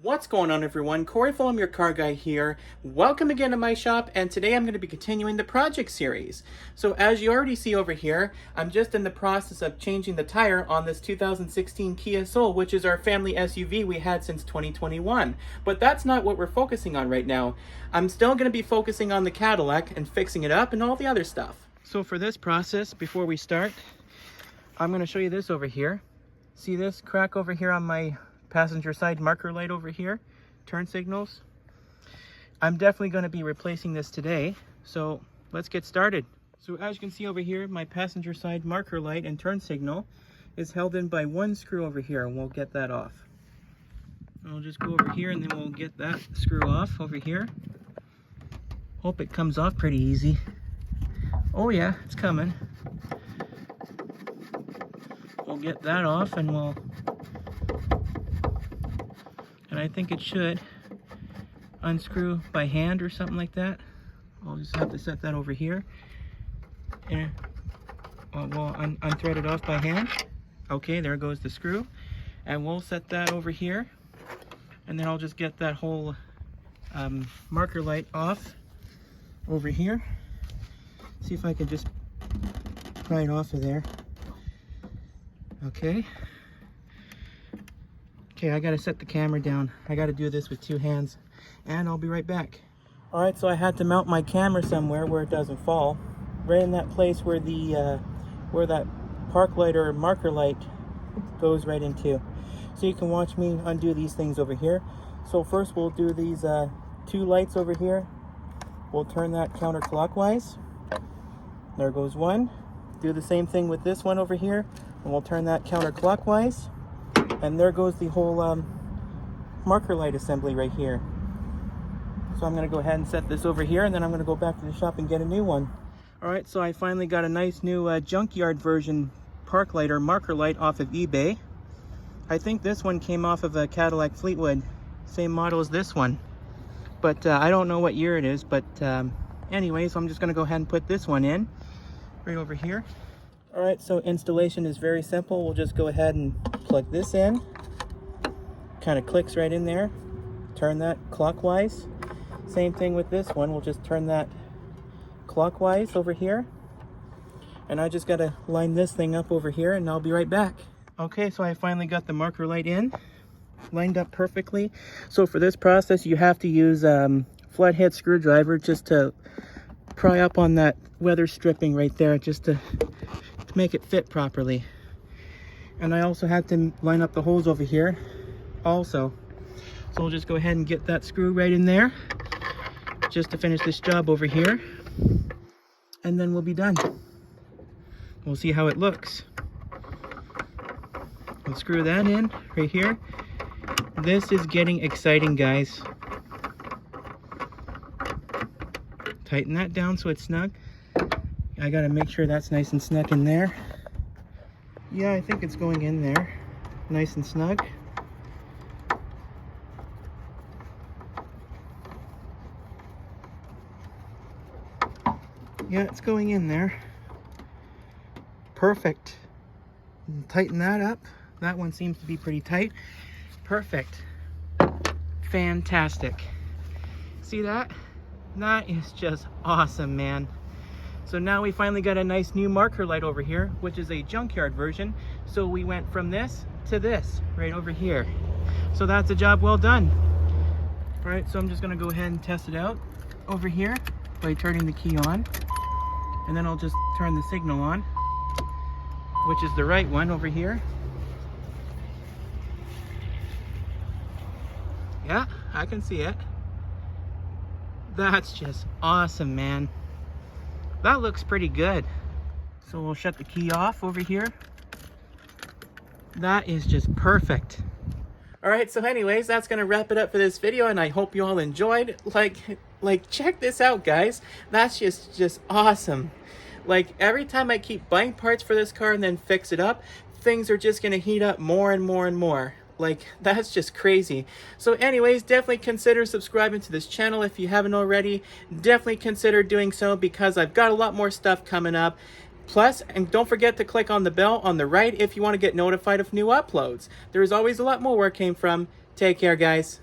What's going on, everyone? Corey Fulham, your car guy here. Welcome again to my shop, and today I'm going to be continuing the project series. So as you already see over here, I'm just in the process of changing the tire on this 2016 Kia Soul, which is our family SUV we had since 2021. But that's not what we're focusing on right now. I'm still going to be focusing on the Cadillac and fixing it up and all the other stuff. So for this process, before we start, I'm going to show you this over here. See this crack over here on my passenger side marker light over here, turn signals. I'm definitely going to be replacing this today, so let's get started. So as you can see over here, my passenger side marker light and turn signal is held in by one screw over here, and we'll get that off. I'll just go over here and then we'll get that screw off over here. Hope it comes off pretty easy. Oh yeah, it's coming. We'll get that off and I think it should unscrew by hand or something like that. I'll just have to set that over here. And we'll unthread it off by hand. Okay, there goes the screw. And we'll set that over here. And then I'll just get that whole marker light off over here. See if I can just pry it off of there. Okay. Okay, I gotta set the camera down. I gotta do this with two hands, and I'll be right back. All right, so I had to mount my camera somewhere where it doesn't fall. Right in that place where where that park light or marker light goes right into. So you can watch me undo these things over here. So first we'll do these two lights over here. We'll turn that counterclockwise. There goes one. Do the same thing with this one over here, and we'll turn that counterclockwise. And there goes the whole marker light assembly right here. So I'm going to go ahead and set this over here, and then I'm going to go back to the shop and get a new one. Alright, so I finally got a nice new junkyard version park light or marker light off of eBay. I think this one came off of a Cadillac Fleetwood, same model as this one. But I don't know what year it is, but anyway, so I'm just going to go ahead and put this one in right over here. Alright, so installation is very simple. We'll just go ahead and plug this in. Kind of clicks right in there. Turn that clockwise. Same thing with this one. We'll just turn that clockwise over here. And I just got to line this thing up over here, and I'll be right back. Okay, so I finally got the marker light in. Lined up perfectly. So for this process, you have to use flathead screwdriver just to pry up on that weather stripping right there, just to make it fit properly. And I also had to line up the holes over here also. So we'll just go ahead and get that screw right in there just to finish this job over here, and then we'll be done. We'll see how it looks. We'll screw that in right here. This is getting exciting, guys. Tighten that down so it's snug. I gotta make sure that's nice and snug in there. Yeah, I think it's going in there. Nice and snug. Yeah, it's going in there. Perfect. Tighten that up. That one seems to be pretty tight. Perfect. Fantastic. See that? That is just awesome, man. So now we finally got a nice new marker light over here, which is a junkyard version. So we went from this to this right over here. So that's a job well done. All right, so I'm just gonna go ahead and test it out over here by turning the key on. And then I'll just turn the signal on, which is the right one over here. Yeah, I can see it. That's just awesome, man. That looks pretty good. So we'll shut the key off over here. That is just perfect. Alright, so anyways, that's gonna wrap it up for this video, and I hope you all enjoyed. Like check this out, guys. That's just awesome. Like, every time I keep buying parts for this car and then fix it up, things are just gonna heat up more and more and more. Like, that's just crazy. So anyways, definitely consider subscribing to this channel if you haven't already. Definitely consider doing so, because I've got a lot more stuff coming up. Plus, and don't forget to click on the bell on the right if you want to get notified of new uploads. There is always a lot more where it came from. Take care, guys.